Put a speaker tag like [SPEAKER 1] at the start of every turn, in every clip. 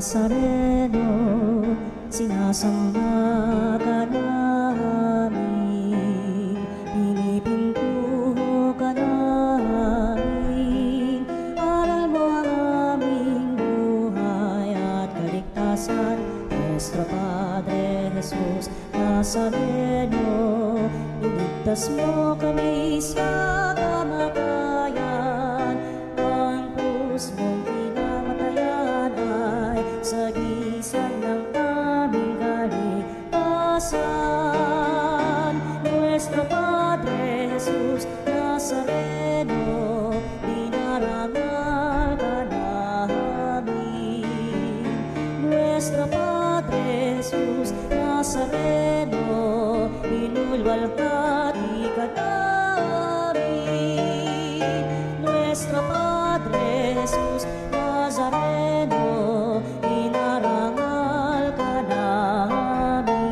[SPEAKER 1] Nazareno, sinasamba ka namin, pinipintuho ka namin, aral mo ang aming buhay at kaligtasan. Nuestro Padre Jesus Nazareno, iligtas mo kami sa kamatayan, ang krus mong pinamatayan ay sagisag ng aming kaligtasan. Nuestro Padre Jesus Nazareno, dinarangal ka namin. Nuestro Padre Jesus Nazareno, inulwalhati ka namin. Nuestro Padre Jesus Nazareno, inarangal ka namin.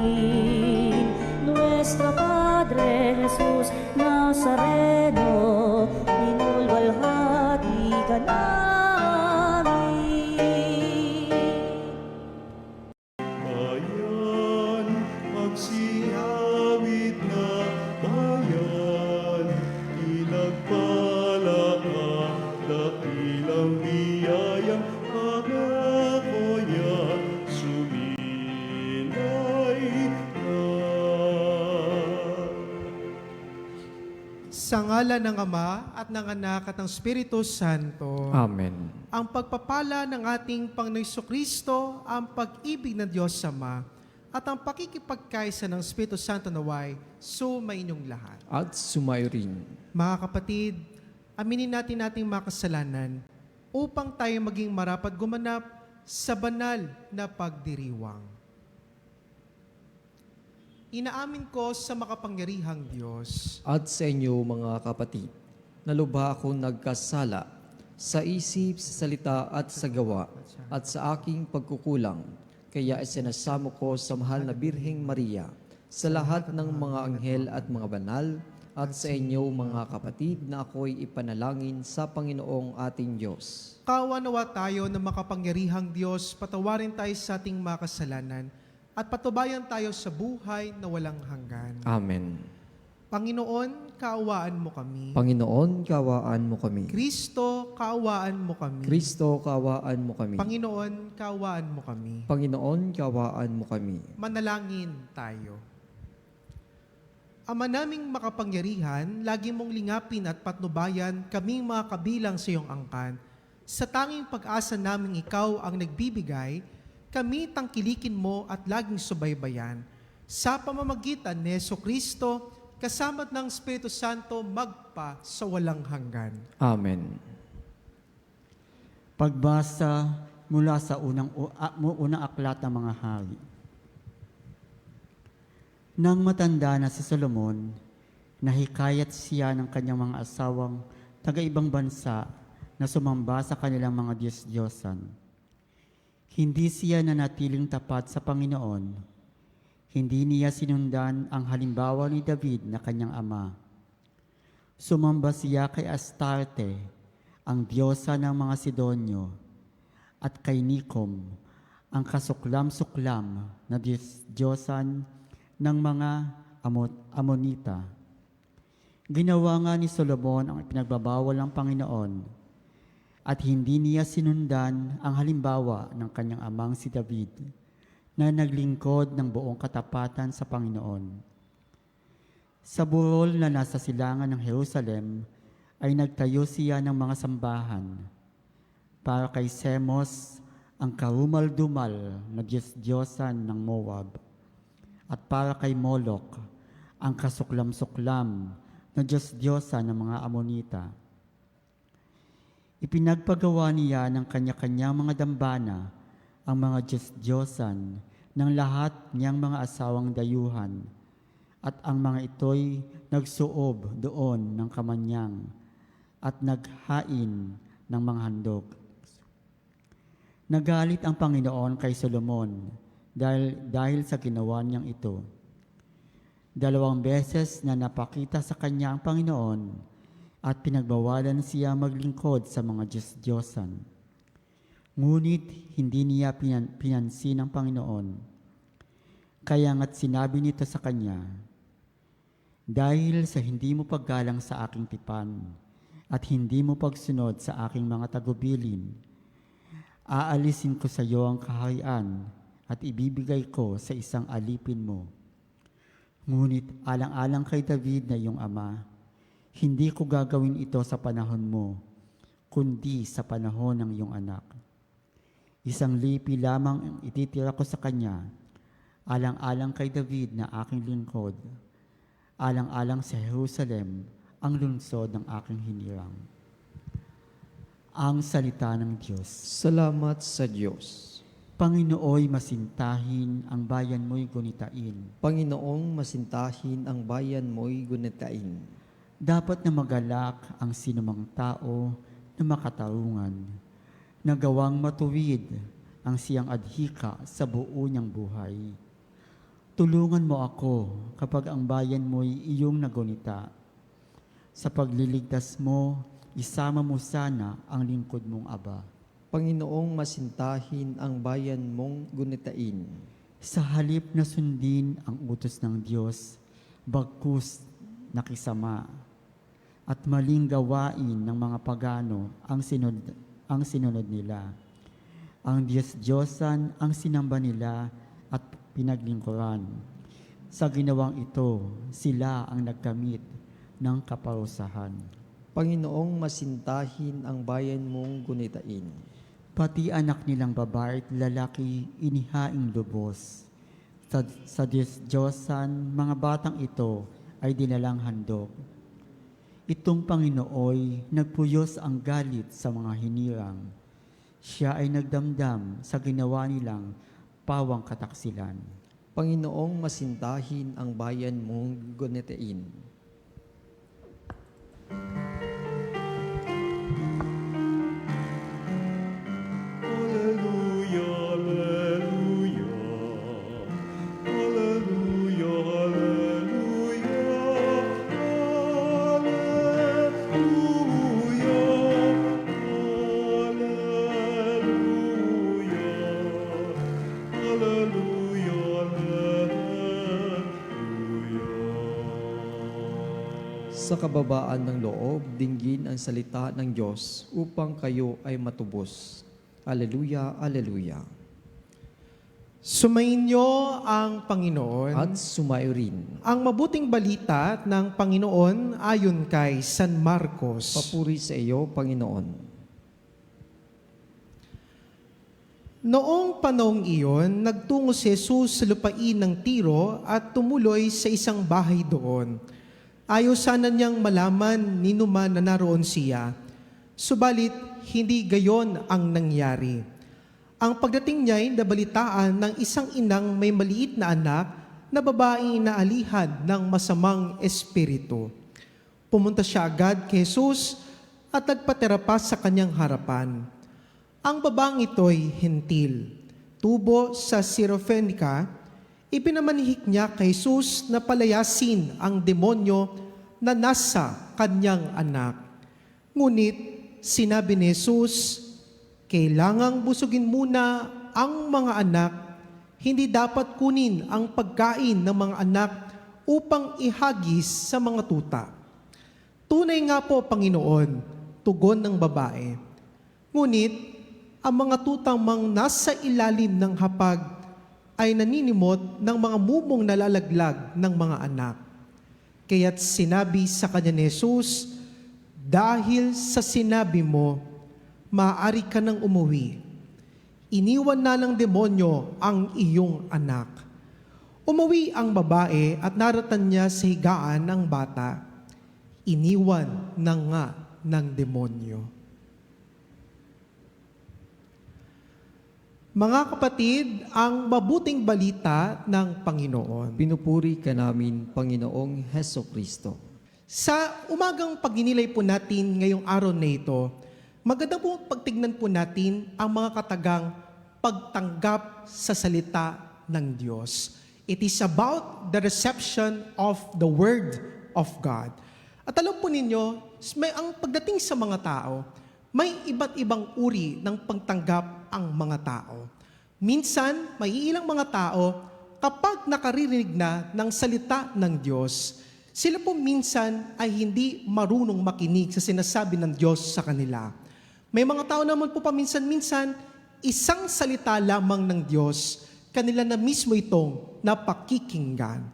[SPEAKER 1] Nuestro Padre Jesus Nazareno, inulwalhati ka namin.
[SPEAKER 2] Bayan, magsiyawit na bayan, pinagpala ka, dakilang biyayang pangako niya, sumilay ka.
[SPEAKER 3] Sa ngalan ng Ama at ng Anak at ng Espiritu Santo.
[SPEAKER 4] Amen.
[SPEAKER 3] Ang pagpapala ng ating Panginoon Jesucristo, ang pag-ibig ng Diyos Ama, at ang pakikipagkaisa ng Espiritu Santo naway sumainyong lahat.
[SPEAKER 4] At sumayo rin.
[SPEAKER 3] Mga kapatid, aminin natin ating mga kasalanan upang tayo maging marapat gumanap sa banal na pagdiriwang. Inaamin ko sa makapangyarihang Diyos
[SPEAKER 4] At sa inyo mga kapatid, na lubha akong nagkasala sa isip, sa salita at sa gawa, at sa aking pagkukulang. Kaya isinasamo ko sa mahal na Birheng Maria, sa lahat ng mga anghel at mga banal, at sa inyo mga kapatid na ako'y ipanalangin sa Panginoong ating Diyos.
[SPEAKER 3] Kawa nawa tayo ng makapangyarihang Diyos, patawarin tayo sa ating mga kasalanan at patubayan tayo sa buhay na walang hanggan.
[SPEAKER 4] Amen.
[SPEAKER 3] Panginoon, kaawaan mo kami.
[SPEAKER 4] Panginoon, kaawaan mo kami.
[SPEAKER 3] Kristo, kaawaan mo kami.
[SPEAKER 4] Kristo, kaawaan mo kami.
[SPEAKER 3] Panginoon, kaawaan mo kami.
[SPEAKER 4] Panginoon, kaawaan mo kami.
[SPEAKER 3] Manalangin tayo. Ama naming makapangyarihan, lagi mong lingapin at patnubayan kaming mga kabilang sa iyong angkan. Sa tanging pag-asa naming ikaw ang nagbibigay, kami tangkilikin mo at laging subaybayan. Sa pamamagitan ni Jesucristo, kasama't ng Espiritu Santo, magpa sa walang hanggan.
[SPEAKER 4] Amen.
[SPEAKER 5] Pagbasa mula sa unang aklat ng mga hari. Nang matanda na si Solomon, nahikayat siya ng kanyang mga asawang taga-ibang bansa na sumamba sa kanilang mga Diyos-Diyosan. Hindi siya nanatiling tapat sa Panginoon. Hindi niya sinundan ang halimbawa ni David na kanyang ama. Sumamba siya kay Astarte, ang diyosa ng mga Sidonyo, at kay Nikom, ang kasuklam-suklam na diyosan ng mga Amonita. Ginawa nga ni Solomon ang pinagbabawal ng Panginoon, at hindi niya sinundan ang halimbawa ng kanyang amang si David, na naglingkod ng buong katapatan sa Panginoon. Sa burol na nasa silangan ng Jerusalem, ay nagtayo siya ng mga sambahan. Para kay Semos, ang karumal-dumal na Diyos-Diyosan ng Moab, at para kay Molok, ang kasuklam-suklam na Diyos-Diyosan ng mga Amonita. Ipinagpagawa niya ng kanya-kanyang mga dambana ang mga Diyos-Diyosan ng lahat niyang mga asawang dayuhan, at ang mga ito'y nagsuob doon ng kamanyang at naghain ng mga handog. Nagalit ang Panginoon kay Solomon dahil sa ginawa niyang ito. 2 beses na napakita sa kanya ang Panginoon at pinagbawalan siya maglingkod sa mga Diyos-Diyosan. Ngunit hindi niya pinansin ng Panginoon. Kaya nga't sinabi nito sa kanya, dahil sa hindi mo paggalang sa aking tipan at hindi mo pagsunod sa aking mga tagubilin, aalisin ko sa iyo ang kaharian at ibibigay ko sa isang alipin mo. Ngunit alang-alang kay David na iyong ama, hindi ko gagawin ito sa panahon mo, kundi sa panahon ng iyong anak. Isang lipi lamang ang ititira ko sa kanya, alang-alang kay David na aking lingkod, alang-alang sa Jerusalem, ang lungsod ng aking hinirang. Ang salita ng Diyos.
[SPEAKER 4] Salamat sa Diyos.
[SPEAKER 5] Panginooy masintahin, ang bayan mo'y gunitain.
[SPEAKER 4] Panginoong masintahin ang bayan mo'y gunitain.
[SPEAKER 5] Dapat na magalak ang sinumang tao na makatarungan, na gawang matuwid ang siyang adhika sa buo niyang buhay. Tulungan mo ako kapag ang bayan mo'y iyong nagunita. Sa pagliligtas mo, isama mo sana ang lingkod mong Aba.
[SPEAKER 4] Panginoong masintahin ang bayan mong gunitain.
[SPEAKER 5] Sa halip na sundin ang utos ng Diyos, bagkus nakisama, at maling gawain ng mga pagano ang sinunod nila. Ang Diyos-Diyosan ang sinamba nila at pinaglingkuran. Sa ginawang ito, sila ang nagkamit ng kaparusahan.
[SPEAKER 4] Panginoong masintahin ang bayan mong gunitain.
[SPEAKER 5] Pati anak nilang babae at lalaki inihaing lubos. Sa Diyos-Diyosan, mga batang ito ay dinalang handog. Itong Panginooy nagpuyos ang galit sa mga hinirang. Siya ay nagdamdam sa ginawa nilang pawang kataksilan.
[SPEAKER 4] Panginoong masintahin ang bayan mong gunitain.
[SPEAKER 2] Alleluia, alleluia. Alleluia, alleluia. Alleluia. Alleluia. Alleluia, alleluia.
[SPEAKER 4] Sa kababaan ng loob, dinggin ang salita ng Diyos upang kayo ay matubos. Alleluia, alleluia.
[SPEAKER 3] Sumainyo ang Panginoon.
[SPEAKER 4] At sumayo rin.
[SPEAKER 3] Ang mabuting balita ng Panginoon ayon kay San Marcos.
[SPEAKER 4] Papuri sa iyo, Panginoon.
[SPEAKER 3] Noong panahong iyon, nagtungo si Jesus sa lupain ng Tiro at tumuloy sa isang bahay doon. Ayaw sana niyang malaman ni numan na naroon siya, subalit hindi gayon ang nangyari. Ang pagdating niya ay nabalitaan ng isang inang may maliit na anak na babaeng inaalihan ng masamang espiritu. Pumunta siya agad kay Jesus at nagpatira pa sa kanyang harapan. Ang babaeng ito'y hentil. Tubo sa Sirofenica, ipinamanhik niya kay Jesus na palayasin ang demonyo na nasa kanyang anak. Ngunit sinabi ni Jesus, kailangang busugin muna ang mga anak, hindi dapat kunin ang pagkain ng mga anak upang ihagis sa mga tuta. Tunay nga po, Panginoon, tugon ng babae. Ngunit, ang mga tutang mang nasa ilalim ng hapag ay naninimot ng mga mumong nalalaglag ng mga anak. Kaya't sinabi sa kanya ni Jesus, dahil sa sinabi mo, maaari ka nang umuwi. Iniwan na ng demonyo ang iyong anak. Umuwi ang babae at naratan niya sa higaan ng bata. Iniwan na nga ng demonyo. Mga kapatid, ang mabuting balita ng Panginoon.
[SPEAKER 4] Pinupuri ka namin, Panginoong Heso Kristo.
[SPEAKER 3] Sa umagang pagninilay po natin ngayong araw na ito, maganda po pagtignan po natin ang mga katagang pagtanggap sa salita ng Diyos. It is about the reception of the Word of God. At alam po ninyo, ang pagdating sa mga tao, may iba't ibang uri ng pagtanggap ang mga tao. Minsan, may ilang mga tao, kapag nakarinig na ng salita ng Diyos, sila po minsan ay hindi marunong makinig sa sinasabi ng Diyos sa kanila. May mga tao naman po paminsan-minsan, isang salita lamang ng Diyos, kanila na mismo itong napakikinggan.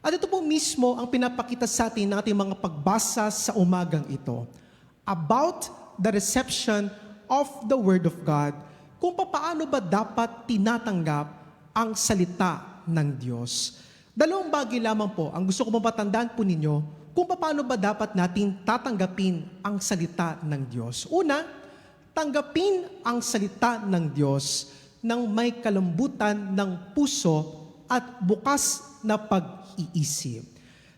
[SPEAKER 3] At ito po mismo ang pinapakita sa atin ng ating mga pagbasa sa umagang ito about the reception of the Word of God, kung paano ba dapat tinatanggap ang salita ng Diyos. Dalawang bagay lamang po ang gusto ko mapatandaan po ninyo kung paano ba dapat natin tatanggapin ang salita ng Diyos. Una, tanggapin ang salita ng Diyos ng may kalambutan ng puso at bukas na pag-iisip.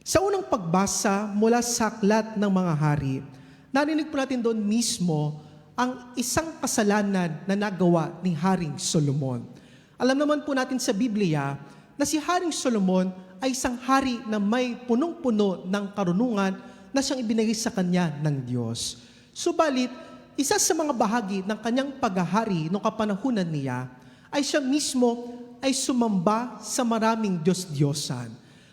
[SPEAKER 3] Sa unang pagbasa mula sa Aklat ng Mga Hari, narinig po natin doon mismo ang isang kasalanan na nagawa ni Haring Solomon. Alam naman po natin sa Biblia na si Haring Solomon ay isang hari na may punong-puno ng karunungan na siyang ibinigay sa kanya ng Diyos. Subalit, isa sa mga bahagi ng kanyang paghahari noong kapanahunan niya ay siya mismo ay sumamba sa maraming Diyos-Diyosan.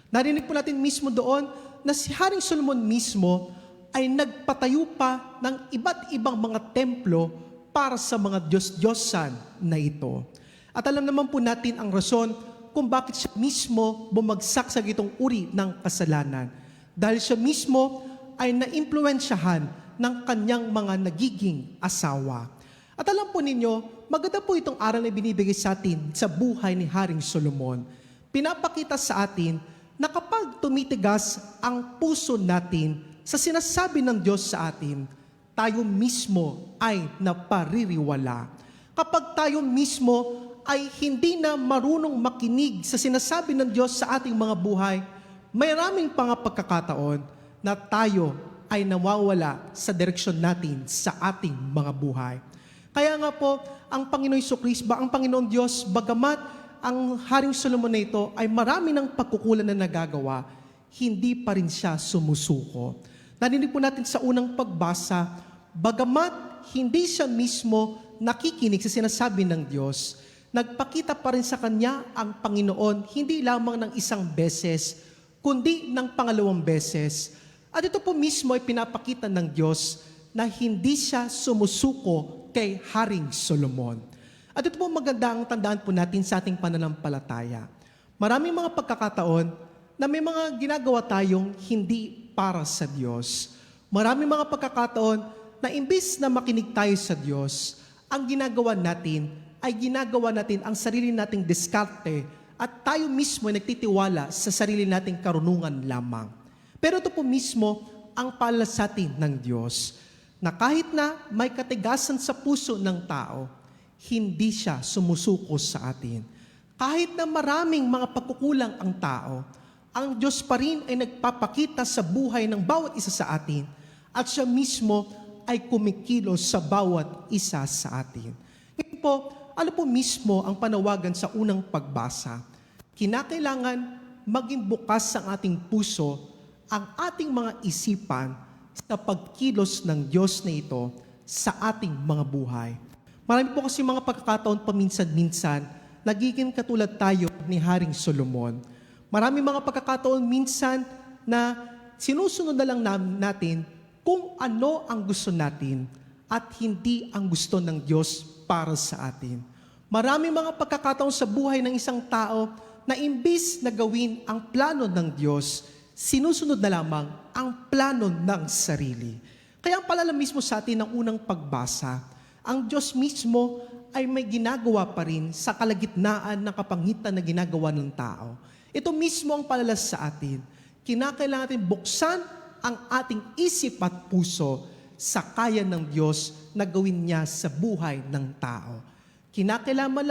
[SPEAKER 3] Narinig po natin mismo doon na si Haring Solomon mismo ay nagpatayo pa ng iba't ibang mga templo para sa mga Diyos-Diyosan na ito. At alam naman po natin ang rason kung bakit siya mismo bumagsak sa gitong uri ng kasalanan. Dahil siya mismo ay naimpluwensyahan ng kanyang mga nagiging asawa. At alam po ninyo, maganda po itong aral na binibigay sa atin sa buhay ni Haring Solomon. Pinapakita sa atin na kapag tumitigas ang puso natin sa sinasabi ng Diyos sa atin, tayo mismo ay napaririwala. Kapag tayo mismo ay hindi na marunong makinig sa sinasabi ng Diyos sa ating mga buhay, maraming mga pagkakataon na tayo ay nawawala sa direksyon natin sa ating mga buhay. Kaya nga po, ang Panginoon Jesucristo, ang Panginoon Diyos, bagamat ang Haring Solomon na ito ay marami ng pagkukulang na nagagawa, hindi pa rin siya sumusuko. Narinig po natin sa unang pagbasa, bagamat hindi siya mismo nakikinig sa sinasabi ng Diyos, nagpakita pa rin sa kanya ang Panginoon hindi lamang ng isang beses, kundi ng pangalawang beses. At ito po mismo ay pinapakita ng Diyos na hindi siya sumusuko kay Haring Solomon. At ito po maganda ang tandaan po natin sa ating pananampalataya. Maraming mga pagkakataon na may mga ginagawa tayong hindi para sa Diyos. Maraming mga pagkakataon na imbis na makinig tayo sa Diyos, ang ginagawa natin ay ginagawa natin ang sarili nating diskarte at tayo mismo ay nagtitiwala sa sarili nating karunungan lamang. Pero ito po mismo ang paalala sa atin ng Diyos na kahit na may katigasan sa puso ng tao, hindi siya sumusuko sa atin. Kahit na maraming mga pagkukulang ang tao, ang Diyos pa rin ay nagpapakita sa buhay ng bawat isa sa atin at siya mismo ay kumikilos sa bawat isa sa atin. Ngayon po, ano po mismo ang panawagan sa unang pagbasa? Kinakailangan maging bukas ang ating puso, ang ating mga isipan sa pagkilos ng Diyos na ito sa ating mga buhay. Marami po kasi mga pagkakataon paminsan-minsan, nagiging katulad tayo ni Haring Solomon. Marami mga pagkakataon minsan na sinusunod na lang natin kung ano ang gusto natin at hindi ang gusto ng Diyos para sa atin. Marami mga pagkakataon sa buhay ng isang tao na imbis na gawin ang plano ng Diyos, sinusunod na lamang ang plano ng sarili. Kaya ang palala mismo sa atin ng unang pagbasa, ang Diyos mismo ay may ginagawa pa rin sa kalagitnaan ng kapangitan na ginagawa ng tao. Ito mismo ang palala sa atin. Kinakailangan natin buksan ang ating isip at puso sa kaya ng Diyos na gawin niya sa buhay ng tao. Kinakailangan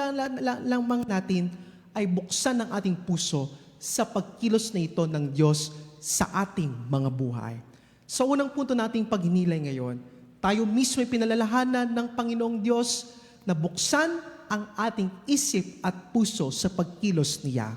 [SPEAKER 3] lamang natin ay buksan ang ating puso sa pagkilos na ito ng Diyos sa ating mga buhay. Sa unang punto nating paghinilay ngayon, tayo mismo ay pinalalahanan ng Panginoong Diyos na buksan ang ating isip at puso sa pagkilos niya.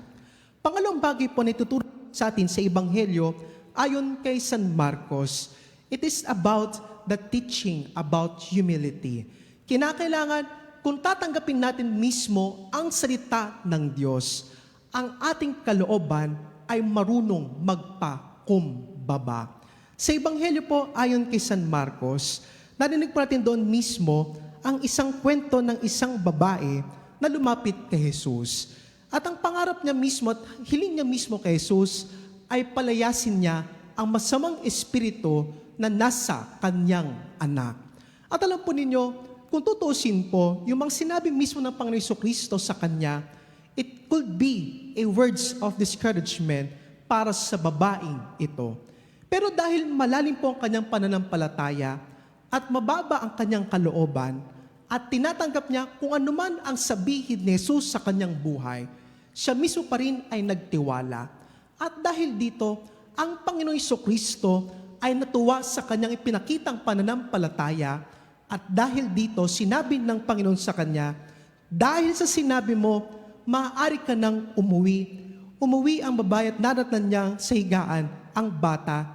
[SPEAKER 3] Pangalawang bagay po na ituturo sa atin sa Ebanghelyo, ayon kay San Marcos, it is about the teaching about humility. Kinakailangan kung tatanggapin natin mismo ang salita ng Diyos, ang ating kalooban ay marunong magpakumbaba. Sa Ebanghelyo po, ayon kay San Marcos, narinig po natin doon mismo ang isang kwento ng isang babae na lumapit kay Jesus. At ang pangarap niya mismo at hiling niya mismo kay Jesus ay palayasin niya ang masamang espiritu na nasa kanyang anak. At alam po ninyo, kung tutusin po, yung mga sinabi mismo ng Panginoon Jesucristo sa kanya, it could be a words of discouragement para sa babaeng ito. Pero dahil malalim po ang kanyang pananampalataya at mababa ang kanyang kalooban at tinatanggap niya kung anuman ang sabihin ni Jesus sa kanyang buhay, siya mismo pa rin ay nagtiwala. At dahil dito, ang Panginoong Jesucristo ay natuwa sa kanyang ipinakitang pananampalataya. At dahil dito, sinabi ng Panginoon sa kanya, dahil sa sinabi mo, maaari ka nang umuwi. Umuwi ang babae at nadatnan niya sa higaan ang bata,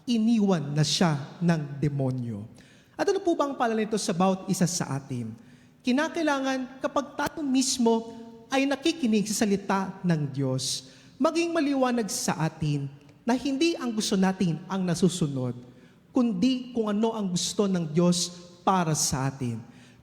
[SPEAKER 3] iniwan na siya ng demonyo. At ano po ba ang pala nito sa bawat isa sa atin? Kinakailangan kapag tayo mismo ay nakikinig sa salita ng Diyos, maging maliwanag sa atin na hindi ang gusto natin ang nasusunod, kundi kung ano ang gusto ng Diyos para sa atin.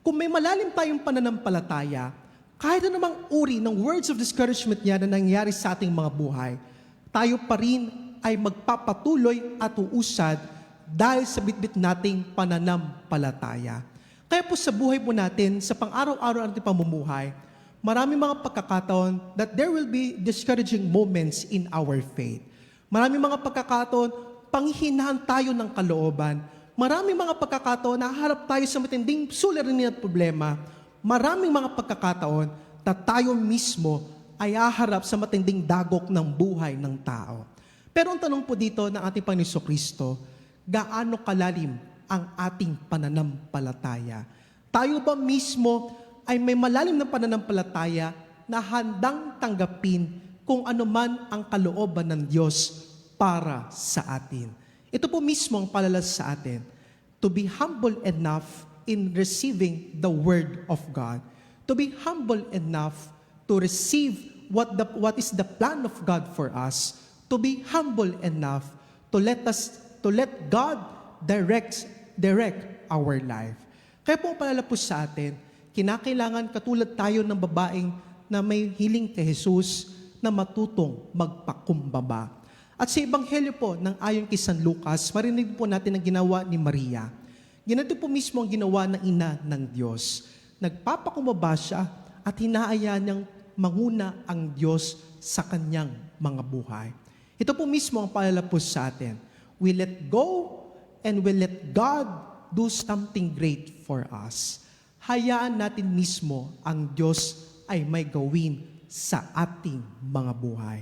[SPEAKER 3] Kung may malalim tayong pananampalataya, kahit anumang uri ng words of discouragement niya na nangyari sa ating mga buhay, tayo pa rin ay magpapatuloy at uusad dahil sa bitbit nating pananampalataya. Kaya po sa buhay po natin, sa pang-araw-araw nating pamumuhay, maraming mga pagkakataon that there will be discouraging moments in our faith. Maraming mga pagkakataon, panghihinaan tayo ng kalooban. Maraming mga pagkakataon na harap tayo sa matinding suliranin at problema. Maraming mga pagkakataon na tayo mismo ay aharap sa matinding dagok ng buhay ng tao. Pero ang tanong po dito ng ating Panginoon Jesucristo, gaano kalalim ang ating pananampalataya? Tayo ba mismo ay may malalim na pananampalataya na handang tanggapin kung ano man ang kalooban ng Diyos para sa atin? Ito po mismo ang palalas sa atin, to be humble enough in receiving the Word of God, to be humble enough to receive what is the plan of God for us, to be humble enough to let God direct our life. Kaya po ang palala po sa atin, kinakailangan katulad tayo ng babaeng na may hiling kay Jesus na matutong magpakumbaba. At sa Ebanghelyo po, ng ayon kay San Lucas, marinig po natin ang ginawa ni Maria. Ganito po mismo ang ginawa ng ina ng Diyos. Nagpapakumbaba siya at hinaayaan niyang manguna ang Diyos sa kanyang mga buhay. Ito po mismo ang paalala po sa atin. We let go and we let God do something great for us. Hayaan natin mismo ang Diyos ay may gawin sa ating mga buhay.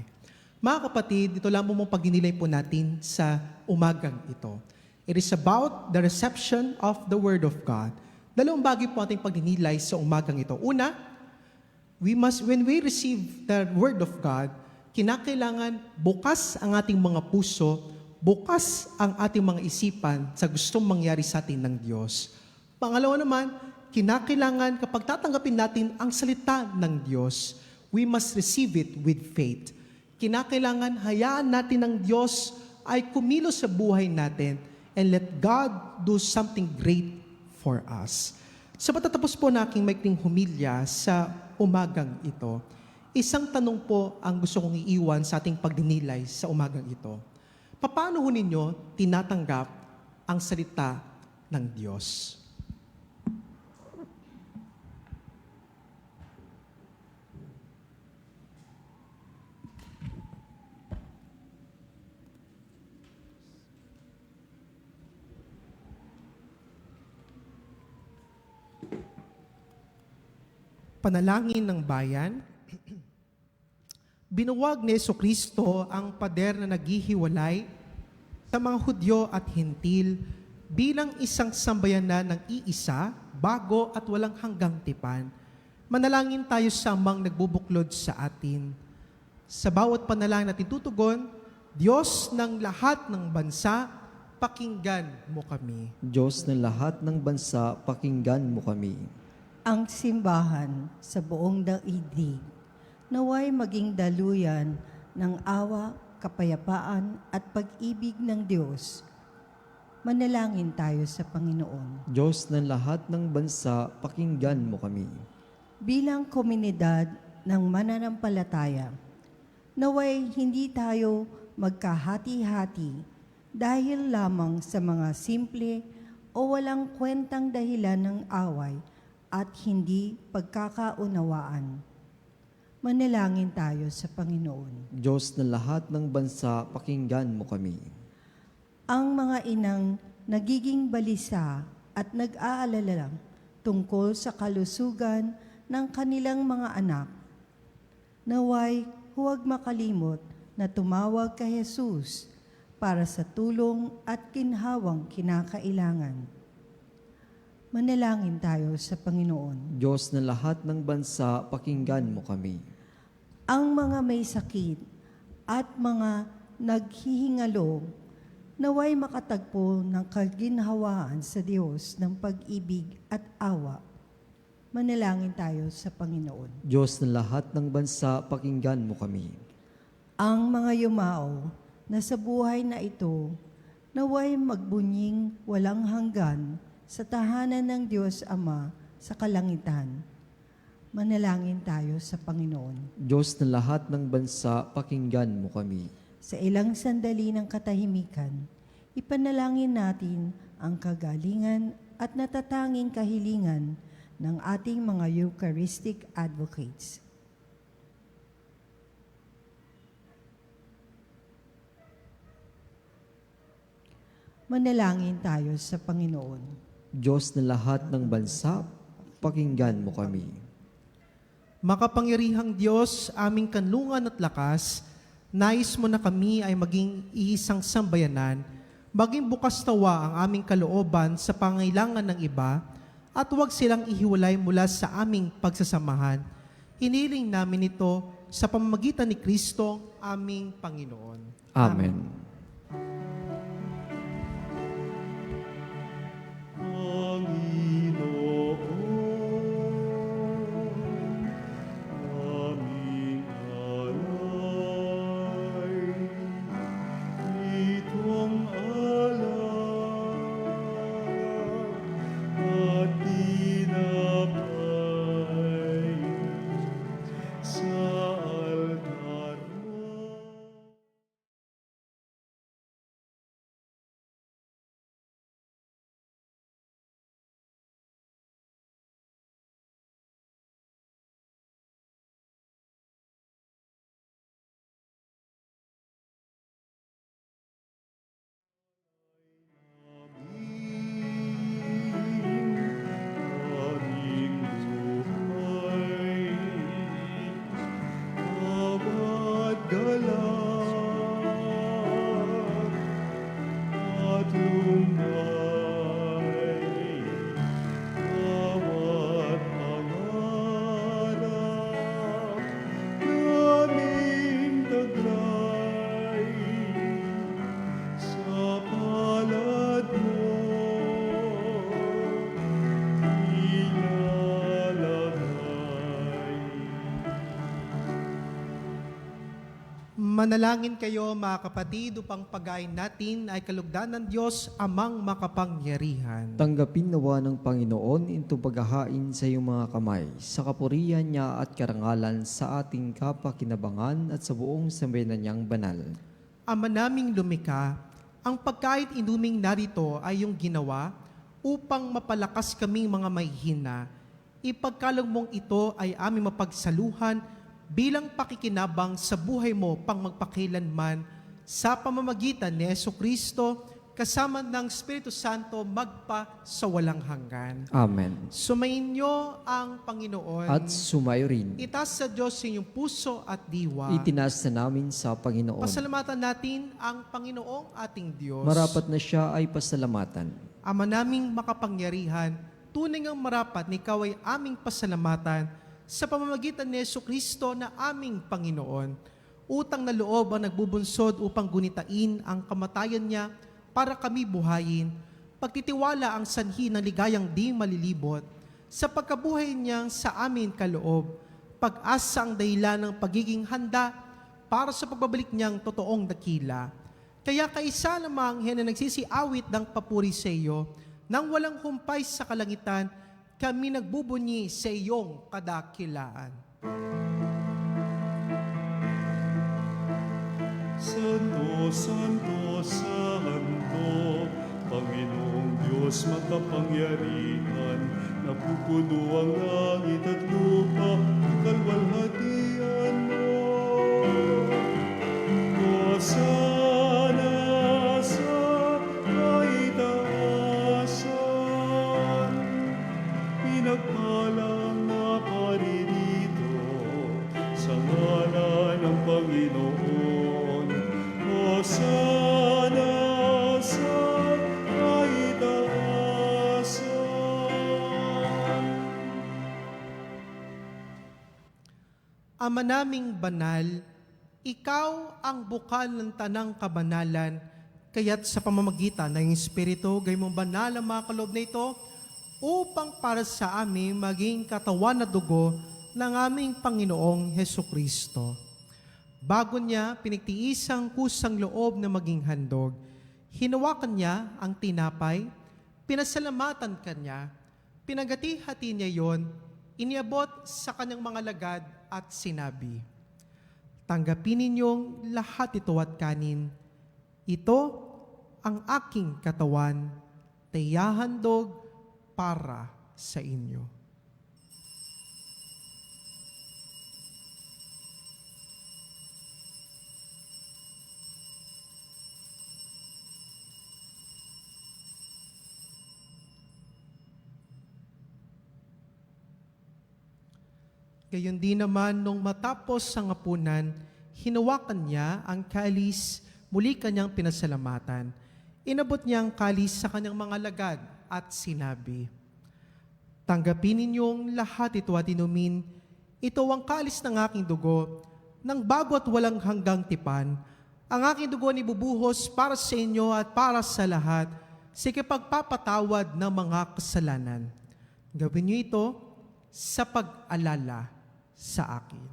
[SPEAKER 3] Mga kapatid, ito lang po mong pagninilay po natin sa umagang ito. It is about the reception of the Word of God. Dalawang bagay po ating pagninilay sa umagang ito. Una, when we receive the Word of God, kinakailangan bukas ang ating mga puso, bukas ang ating mga isipan sa gustong mangyari sa atin ng Diyos. Pangalawa naman, kinakailangan kapag tatanggapin natin ang salita ng Diyos, we must receive it with faith. Kinakailangan hayaan natin ang Diyos ay kumilos sa buhay natin and let God do something great for us. Sa patatapos po na aking maikling humilya sa umagang ito, isang tanong po ang gusto kong iiwan sa ating pagdinilay sa umagang ito. Paano ho ninyo tinatanggap ang salita ng Diyos? Panalangin ng bayan. Binuwag ni Jesucristo ang pader na naghihiwalay sa mga Hudyo at Hintil bilang isang sambayanan ng iisa, bago at walang hanggang tipan. Manalangin tayo sa amang nagbubuklod sa atin. Sa bawat panalangin na tinutugon, Diyos ng lahat ng bansa, pakinggan mo kami.
[SPEAKER 4] Diyos ng lahat ng bansa, pakinggan mo kami.
[SPEAKER 6] ang simbahan sa buong daigdig. Naway maging daluyan ng awa, kapayapaan at pag-ibig ng Diyos. Manalangin tayo sa Panginoon.
[SPEAKER 4] Diyos ng lahat ng bansa, pakinggan mo kami.
[SPEAKER 6] Bilang komunidad ng mananampalataya, naway hindi tayo magkahati-hati dahil lamang sa mga simple o walang kwentang dahilan ng away at hindi pagkakaunawaan. Manalangin tayo sa Panginoon.
[SPEAKER 4] Diyos ng lahat ng bansa, pakinggan mo kami.
[SPEAKER 6] Ang mga inang nagiging balisa at nag-aalala tungkol sa kalusugan ng kanilang mga anak, naway huwag makalimot na tumawag kay Jesus para sa tulong at ginhawang kinakailangan. Manalangin tayo sa Panginoon.
[SPEAKER 4] Diyos ng lahat ng bansa, pakinggan mo kami.
[SPEAKER 6] Ang mga may sakit at mga naghihingalo, naway makatagpo ng kaginhawaan sa Diyos ng pag-ibig at awa. Manalangin tayo sa Panginoon.
[SPEAKER 4] Diyos ng lahat ng bansa, pakinggan mo kami.
[SPEAKER 6] Ang mga yumao na sa buhay na ito, naway magbunying walang hanggan sa tahanan ng Diyos Ama sa kalangitan. Manalangin tayo sa Panginoon.
[SPEAKER 4] Diyos ng lahat ng bansa, pakinggan mo kami.
[SPEAKER 6] Sa ilang sandali ng katahimikan, ipanalangin natin ang kagalingan at natatanging kahilingan ng ating mga Eucharistic advocates. Manalangin tayo sa Panginoon.
[SPEAKER 4] Diyos ng lahat ng bansa, pakinggan mo kami.
[SPEAKER 3] Makapangyarihang Diyos, aming kanlungan at lakas, nais mo na kami ay maging iisang sambayanan, maging bukas tawa ang aming kalooban sa pangailangan ng iba, at huwag silang ihiwalay mula sa aming pagsasamahan. Hiniling namin ito sa pamamagitan ni Kristo, aming Panginoon.
[SPEAKER 4] Amen.
[SPEAKER 2] Aming alay, itong alak at tinapay sa altar mo. Aming buhay, bawat galak at lumbay, bawat pangarap naming taglay sa palad mo ilalagay.
[SPEAKER 3] Manalangin kayo mga kapatid upang pagain natin ay kalugdan ng Diyos amang makapangyarihan.
[SPEAKER 4] Tanggapin nawa ng Panginoon into paghahain sa iyong mga kamay, sa kapurihan niya at karangalan sa ating kapakinabangan at sa buong sambayanan niyang banal.
[SPEAKER 3] Ama naming lumikha, ang pagkait inuming narito ay iyong ginawa upang mapalakas kaming mga mahihina. Ipagkaloob mong ito ay aming mapagsaluhan bilang pakikinabang sa buhay mo pang magpakilanman sa pamamagitan ni Jesucristo kasama ng Espiritu Santo magpa sa walang hanggan.
[SPEAKER 4] Amen.
[SPEAKER 3] Sumainyo ang Panginoon.
[SPEAKER 4] At sumayo rin.
[SPEAKER 3] Itaas sa Diyos inyong puso at diwa.
[SPEAKER 4] Itinaas na namin sa Panginoon.
[SPEAKER 3] Pasalamatan natin ang Panginoong ating Diyos.
[SPEAKER 4] Marapat na siya ay pasalamatan.
[SPEAKER 3] Ama naming makapangyarihan, tunay ngang marapat na ikaw ay aming pasalamatan sa pamamagitan ni Jesucristo na aming Panginoon. Utang na loob ang nagbubunsod upang gunitain ang kamatayan niya para kami buhayin. Pagtitiwala ang sanhi ng ligayang di malilibot sa pagkabuhay niyang sa amin kaloob, pag-asa ang dahilan ng pagiging handa para sa pagbabalik niyang totoong dakila. Kaya kaisa namang na nagsisiawit ng papuri sa iyo, nang walang humpay sa kalangitan, kami nagbubunyi sa iyong kadakilaan.
[SPEAKER 2] Santo, Santo, Santo, Panginoong Diyos makapangyarihan, napupuno ang langit at lupa, kalwalhatian mo. Hosana sa kaitaasan, pinagpalang na paririto sa ngalan ng Panginoon. Hosana sa kaitaasan.
[SPEAKER 3] Ama naming banal, ikaw ang bukal ng tanang kabanalan, kaya't sa pamamagitan ng Espiritu, gay mong banal ang mga kaloob na ito, upang para sa amin maging katawan na dugo ng aming Panginoong Heso Kristo. Bago niya pinagtiis ang kusang loob na maging handog, hinawakan niya ang tinapay, pinasalamatan kanya, pinagati-hati niya yon, iniabot sa kanyang mga lagad at sinabi, "Tanggapin ninyong lahat ito at kanin. Ito ang aking katawan, tiyahandog para sa inyo." Gayon din naman nung matapos ang hapunan, hinawakan niya ang kalis, muli kanyang pinasalamatan. Inabot niya ang kalis sa kanyang mga lagad at sinabi, "Tanggapin ninyong lahat ito at inumin. Ito ang kalis ng aking dugo, ng bago at walang hanggang tipan. Ang aking dugo ni bubuhos para sa inyo at para sa lahat, sa ikapagpapatawad ng mga kasalanan. Gawin niyo ito sa pag-alala sa akin."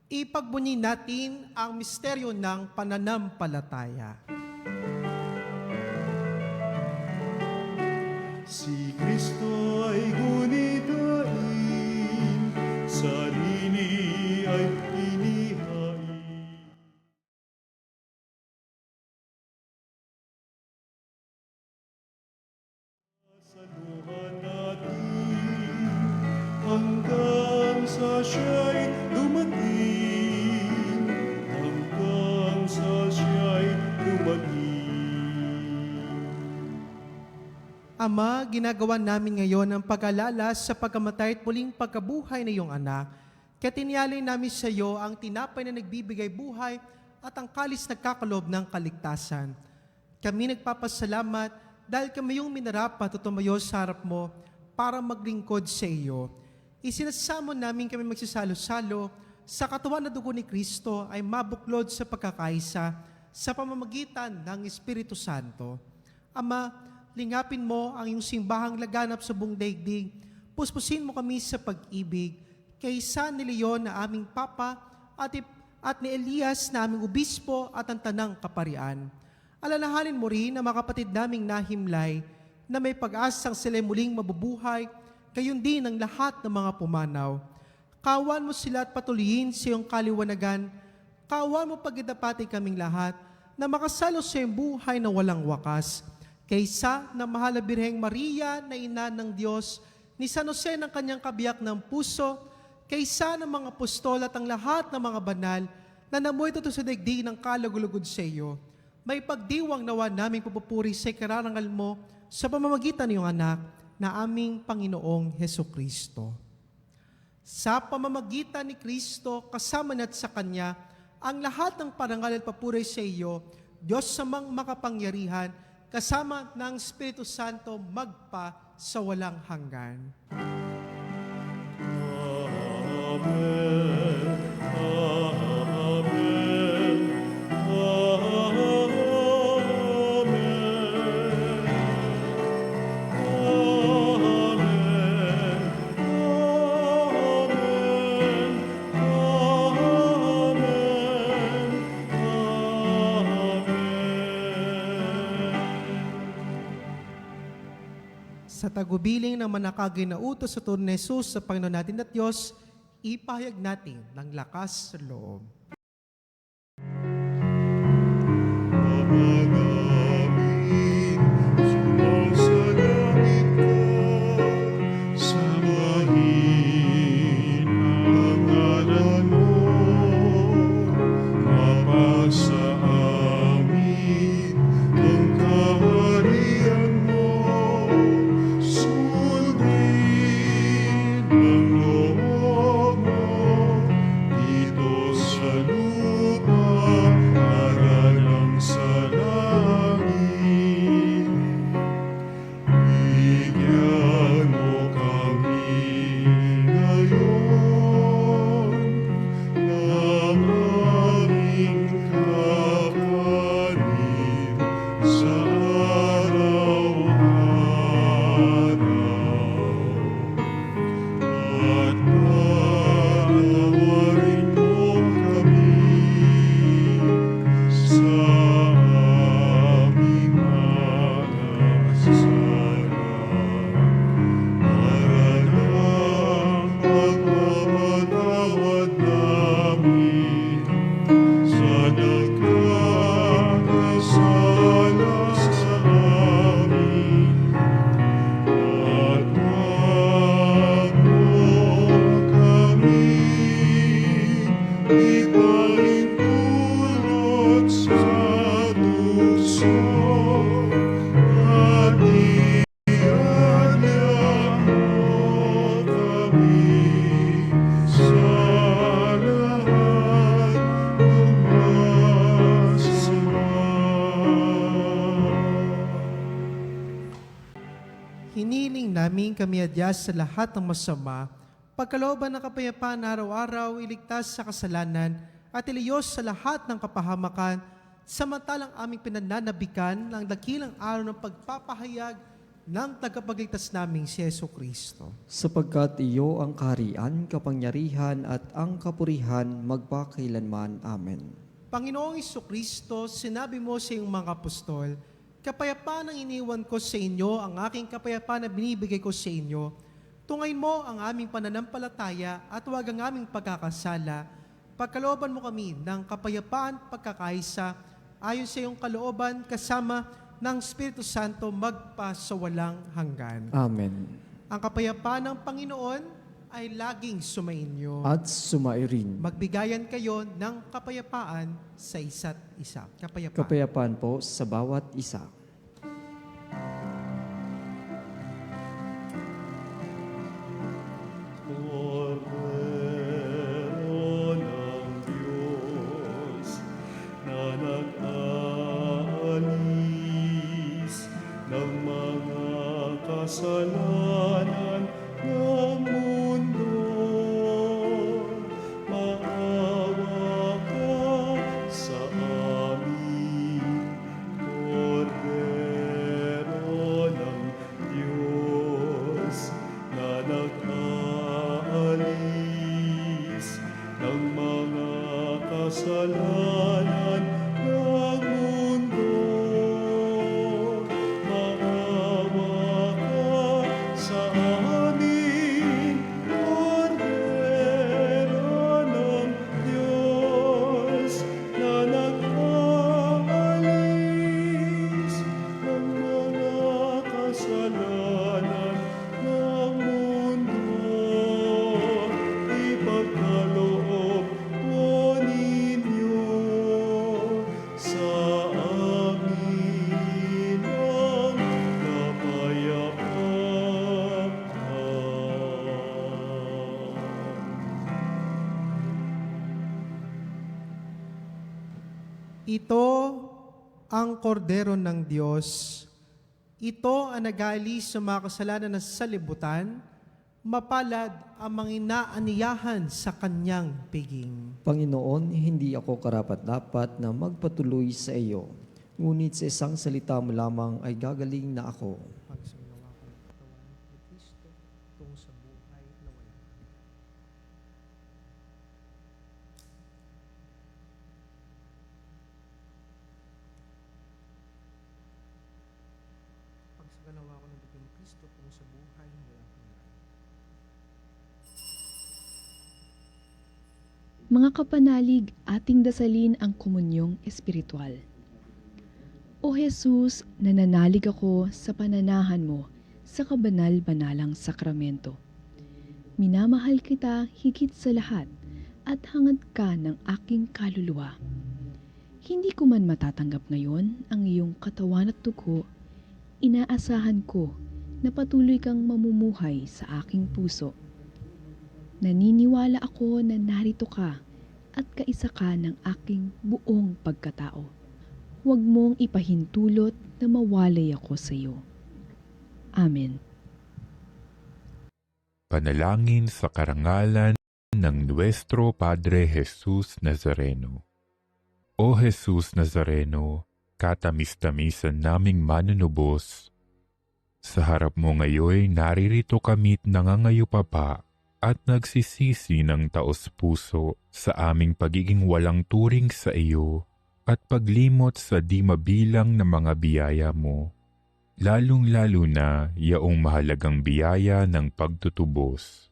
[SPEAKER 3] Ipagbunyi natin ang misteryo ng pananampalataya.
[SPEAKER 2] Si Kristo ay gunitain, sarili ay inihain. Saluhan natin hanggang sa siya'y dumating, hanggang sa siya'y dumating.
[SPEAKER 3] Ama, ginagawa namin ngayon ang pag-alala sa pagkamatay at muling pagkabuhay na iyong anak. Kaya tinialay namin sa iyo ang tinapay na nagbibigay buhay at ang kalis nagkakalob ng kaligtasan. Kami nagpapasalamat dahil kami yung minarapat at tumayo sa harap mo para maglingkod sa iyo. Isinasamo namin kami magsasalo-salo sa katawan na dugo ni Kristo ay mabuklod sa pagkakaisa sa pamamagitan ng Espiritu Santo. Ama, lingapin mo ang iyong simbahang laganap sa buong daigdig. Puspusin mo kami sa pag-ibig. Kaysa ni Leon na aming Papa at ni Elias na aming Obispo at ang Tanang Kaparian. Alalahanin mo rin na mga kapatid naming nahimlay na may pag-asang sila muling mabubuhay, gayon din ang lahat ng mga pumanaw. Kawan mo sila at patuloyin sa iyong kaliwanagan. Kawan mo pagidapati kaming lahat na makasalo sa iyong buhay na walang wakas. Kaysa na mahal na Birheng Maria na ina ng Diyos, ni San Jose ng kanyang kabiyak ng puso, kaysa ng mga apostol at ang lahat ng mga banal na namuhay ito sa daigdig ng kalugulugod sa iyo, may pagdiwang nawa naming pupupuri sa ikarangal mo sa pamamagitan ng iyong anak na aming Panginoong Heso Kristo. Sa pamamagitan ni Kristo, kasama na't sa Kanya, ang lahat ng parangal at papuri sa iyo, Diyos samang makapangyarihan, kasama ng Espiritu Santo magpa sa walang hanggan.
[SPEAKER 2] Amen. Amen.
[SPEAKER 3] Sa tagubiling ng manakagay na utos sa turno ni Jesus sa Panginoon natin at Diyos, ipahayag natin ng lakas sa loob.
[SPEAKER 2] Ama namin, sumasalangit ka, sambahin ang ngalan mo, mapasa amin ang kaharian mo, sundin ang loob mo, dito sa lupa, para lang sa langit. Bigyan mo kami ngayon ng aming kakanin sa araw-araw. At patawarin mo kami sa aming mga kasalanan, para ng pagpapatawad namin sa nagkakasala sa amin. At huwag mo kami ipahintulot sa tukso, at iadya mo kami sa lahat ng masama.
[SPEAKER 3] Hiniling namin kami adyas sa lahat ng masama, pagkalooban ng kapayapaan na araw-araw, iligtas sa kasalanan, at iliyos sa lahat ng kapahamakan, samantalang aming pinananabikan ng dakilang araw ng pagpapahayag ng tagapagligtas naming si Yesu Kristo.
[SPEAKER 4] Sapagkat iyo ang kaharian, kapangyarihan at ang kapurihan magpakailanman. Amen.
[SPEAKER 3] Panginoong Hesus Kristo, sinabi mo sa iyong mga apostol, kapayapaan ang iniwan ko sa inyo, ang aking kapayapaan na binibigay ko sa inyo. Tungayin mo ang aming pananampalataya at huwag ang aming pagkakasala. Pagkalooban mo kami ng kapayapaan, pagkakaisa, ayon sa iyong kalooban, kasama ng Espiritu Santo magpa sa walang hanggan.
[SPEAKER 4] Amen.
[SPEAKER 3] Ang kapayapaan ng Panginoon ay laging sumainyo.
[SPEAKER 4] At sumairin.
[SPEAKER 3] Magbigayan kayo ng kapayapaan sa isa't isa. Kapayapaan.
[SPEAKER 4] Kapayapaan po sa bawat isa.
[SPEAKER 2] Cordero ng Diyos na nag-aalis ng mga kasalanan ng mundo, maawa ka sa amin. Cordero ng Diyos na nag-aalis ng mga kasalanan ng mundo, maawa ka sa amin. Cordero ng Diyos na nag-aalis ng mga kasalanan ng mundo, ipagkaloob po ninyo sa amin ang kapayapaan.
[SPEAKER 3] Ito ang kordero ng Diyos. Ito ang nag-aalis sa mga kasalanan ng salibutan, mapalad ang mga inaaniyahan sa kanyang piging.
[SPEAKER 4] Panginoon, hindi ako karapat-dapat na magpatuloy sa iyo, ngunit sa isang salita mo lamang ay gagaling na ako.
[SPEAKER 3] Pagsanglawa ko ng katawan ni Kristo tungo sa buhay na walang hanggan. Pagsanglawa ko ng dugo ni Kristo tungo sa buhay na walang hanggan.
[SPEAKER 7] Mga kapanalig, ating dasalin ang komunyong espiritual. O Jesus, nananalig ako sa pananahan mo sa kabanal-banalang sakramento. Minamahal kita higit sa lahat at hangad ka ng aking kaluluwa. Hindi ko man matatanggap ngayon ang iyong katawan at dugo, inaasahan ko na patuloy kang mamumuhay sa aking puso. Naniniwala ako na narito ka at kaisa ka ng aking buong pagkatao. Huwag mong ipahintulot na mawalay ako sa iyo. Amen.
[SPEAKER 2] Panalangin sa karangalan ng Nuestro Padre Jesus Nazareno. O Jesus Nazareno, katamis-tamisan naming manunubos, sa harap mo ngayon naririto kami't nangangayupapa at nagsisisi ng taos-puso sa aming pagiging walang turing sa iyo at paglimot sa di mabilang na mga biyaya mo, lalong-lalo na yaong mahalagang biyaya ng pagtutubos.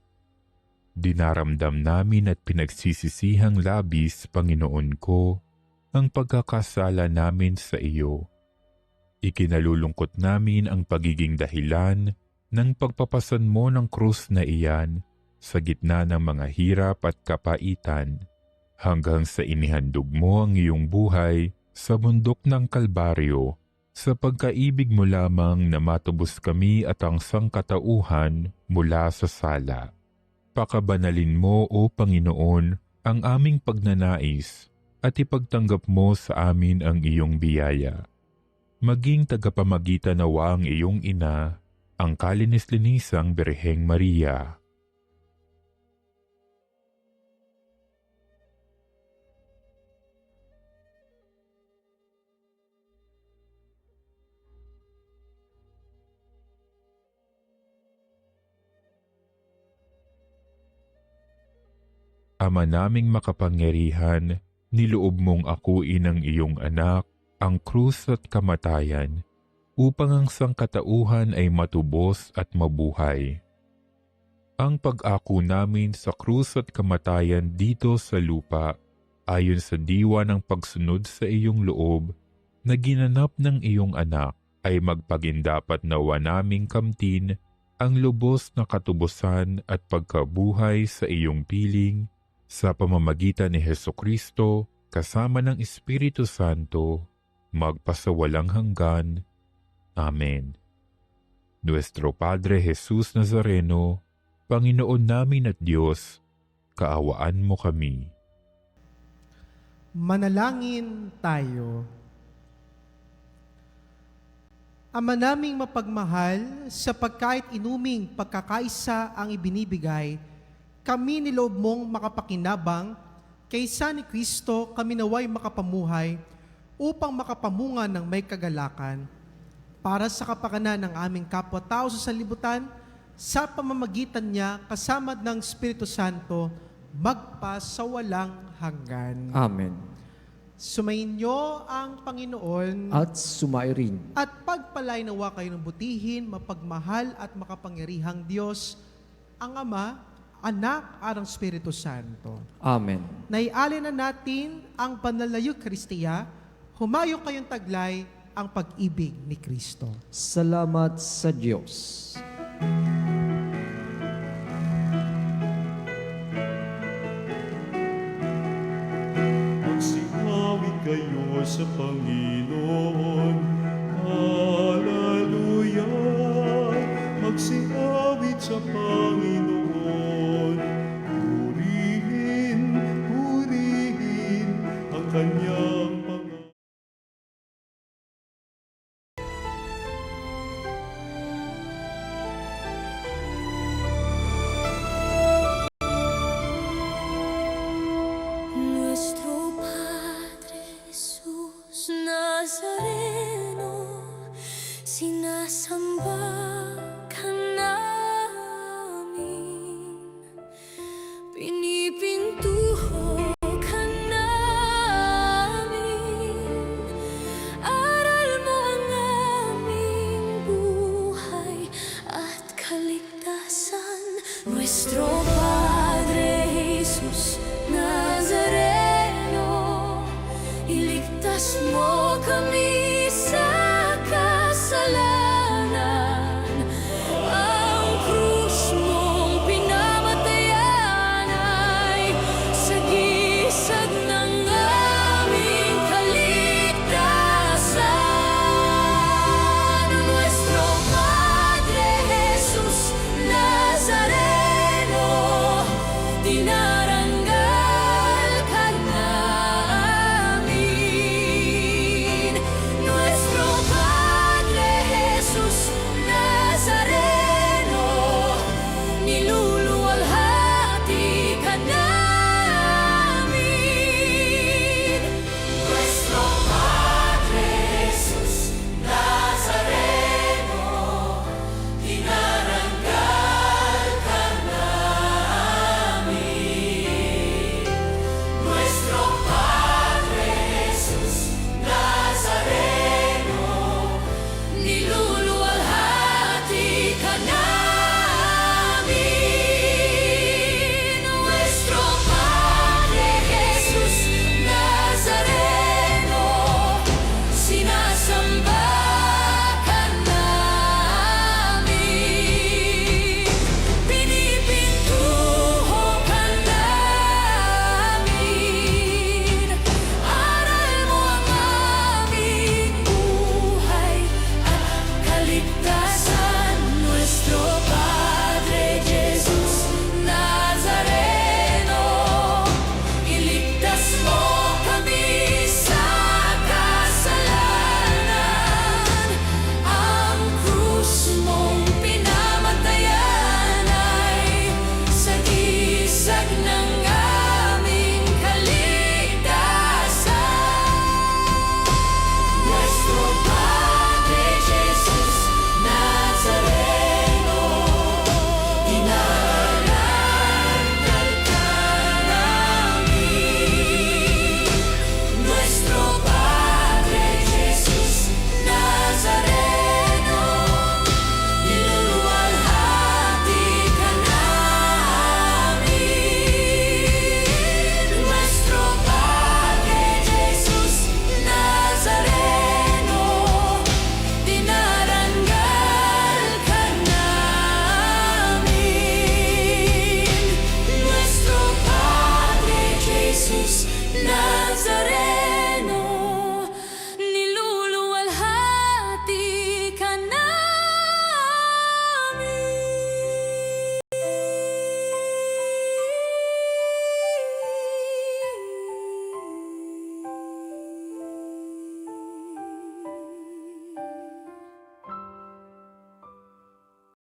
[SPEAKER 2] Dinaramdam namin at pinagsisisihang labis, Panginoon ko, ang pagkakasala namin sa iyo. Ikinalulungkot namin ang pagiging dahilan ng pagpapasan mo ng krus na iyan sa gitna ng mga hirap at kapaitan, hanggang sa inihandog mo ang iyong buhay sa bundok ng Kalbaryo, sa pagkaibig mo lamang na matubos kami at ang sangkatauhan mula sa sala. Pakabanalin mo, O Panginoon, ang aming pagnanais at ipagtanggap mo sa amin ang iyong biyaya. Maging tagapamagitan nawa ang iyong ina, ang kalinis-linisang Birheng Maria. Ama naming makapangyarihan, niloob mong akuin ang iyong anak, ang krus at kamatayan, upang ang sangkatauhan ay matubos at mabuhay. Ang pag-ako namin sa krus at kamatayan dito sa lupa, ayon sa diwa ng pagsunod sa iyong loob, na ginanap ng iyong anak, ay magpagindapat nawa naming kamtin ang lubos na katubusan at pagkabuhay sa iyong piling, sa pamamagitan ni Hesukristo, kasama ng Espiritu Santo, magpasawalang hanggan. Amen. Nuestro Padre Jesus Nazareno, Panginoon namin at Diyos, kaawaan mo kami.
[SPEAKER 3] Manalangin tayo. Ama naming mapagmahal, sa pagkait inuming pagkakaisa ang ibinibigay, kami niloob mong makapakinabang, kaysa ni Kristo kami naway makapamuhay, upang makapamunga ng may kagalakan, para sa kapakanan ng aming kapwa-tao sa sanlibutan, sa pamamagitan niya kasama ng Espiritu Santo, magpasawalang hanggan.
[SPEAKER 4] Amen.
[SPEAKER 3] Sumainyo ang Panginoon
[SPEAKER 4] At sumairin.
[SPEAKER 3] at pagpalay nawa kayo ng butihin, mapagmahal at makapangyarihang Diyos, ang Ama, Anak at ang Espiritu Santo.
[SPEAKER 4] Amen.
[SPEAKER 3] Naialin na natin ang banal na Eucharistia, humayo kayong taglay ang pag-ibig ni Kristo.
[SPEAKER 4] Salamat sa Diyos.
[SPEAKER 2] Magsinawit kayo sa Panginoon. Hallelujah! Magsinawit sa Panginoon. Purihin ang Kanyang
[SPEAKER 8] Pinipintuho ka namin, aral mo ang aming buhay at kaligtasan. Nuestro Padre Jesus Nazareno, iligtas mo kami